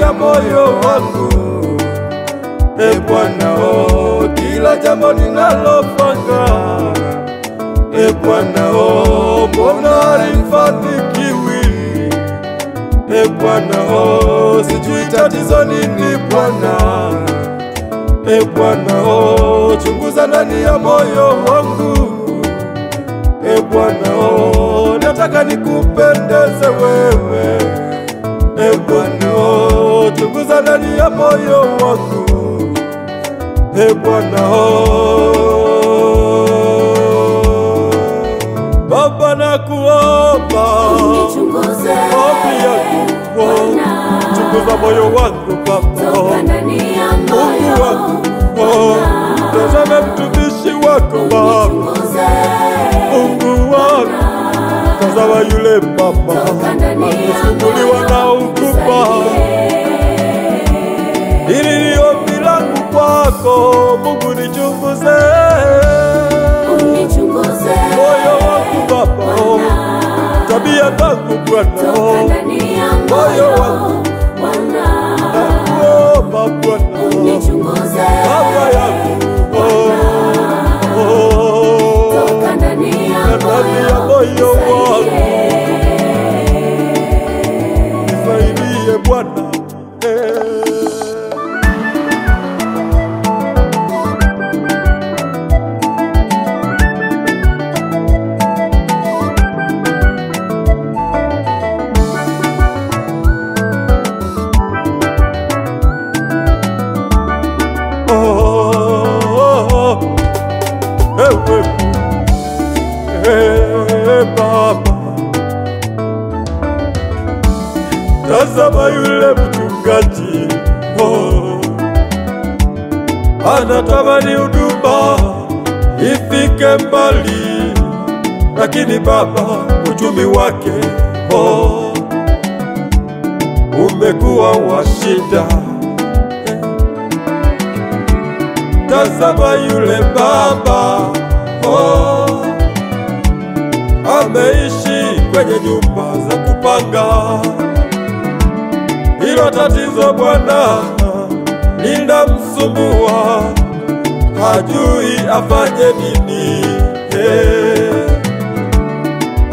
ya moyo wangu. E Bwana, oh, kila jambo ninalofanya, e Bwana, oh, mbona halifanikiwi? E Bwana, oh, sijui tatizo nini Bwana. E Bwana, oh, chunguza ndani ya moyo wangu. E Bwana, oh, nataka nikupendeze wewe. E Bwana, oh, chunguza ndani ya moyo wangu. E Bwana, oh, Baba nakuomba unichunguze Bwana, chunguza moyo wangu Baba, toka ndani ya moyo wangu, tazama mtumishi wako Baba, Mungu wangu, tazama yule mama anasumbuliwa na ukubwa. Hili ni ombi langu kwako Mungu, nichunguze moyo wangu Baba, tabia zangu Bwana, moyo wangu nakuomba Bwana, baba yangu ndani ya moyo wangu, nisaidie Bwana. Baba, tazama yule mchungaji, anatamani huduma ifike mbali, lakini Baba, uchumi wake umekuwa wa shida. Tazama yule baba, ameishi kwenye nyumba za kupanga. Hilo tatizo Bwana linamsumbua, hajui afanye nini.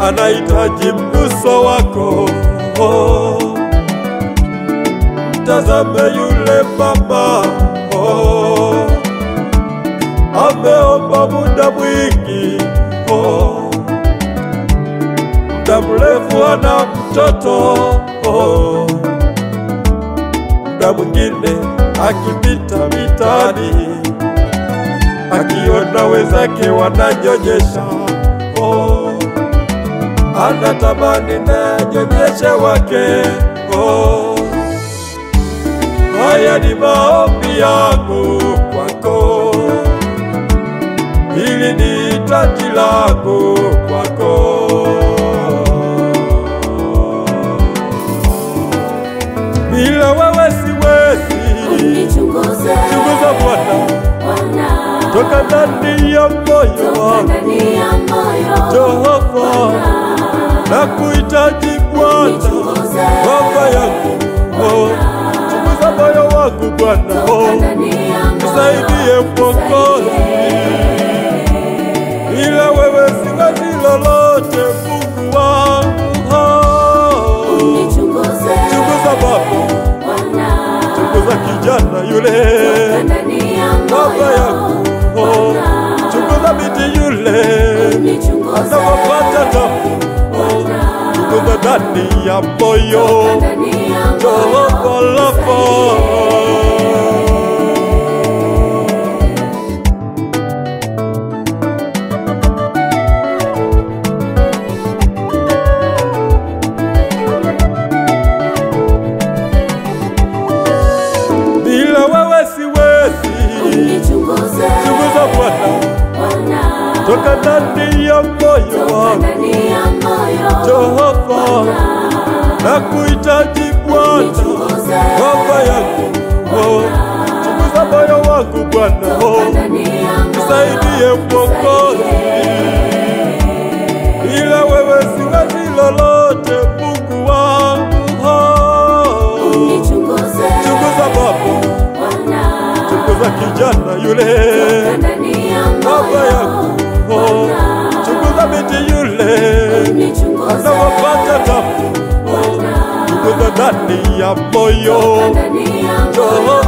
Anahitaji mguso wako. Tazame yule mama, ameomba muda mwingi, muda mrefu ana mtoto. Muda mwingine akipita mitani, akiona wenzake wananyonyesha, anatamani na nyonyeshe wake. Haya ni maombi yangu kwako, hili ni hitaji langu kwako. Bila wewe siwezi. Chunguza Bwana, toka ndani ya moyo wangu. Jehova, nakuhitaji Bwana, baba yangu. Chunguza moyo wangu Bwana, nisaidie Mwokozi. Bila wewe siwezi lolote Mungu wangu. Chunguza Baba, chunguza kijana yule, baba yangu. Chunguza binti yule, anapopata tabu. Chunguza ndani ya moyo, Jehova Rafa. Chunguza Bwana, toka ndani ya moyo wangu. Jehova, nakuhitaji Bwana, baba yangu. Chunguza moyo wangu Bwana, nisaidie Mwokozi. Bila wewe siwezi lolote Mungu wangu. chunguza kijana yule, baba yangu, chunguza binti yule, anawapata tabu, chunguza ndani ya moyo, njoo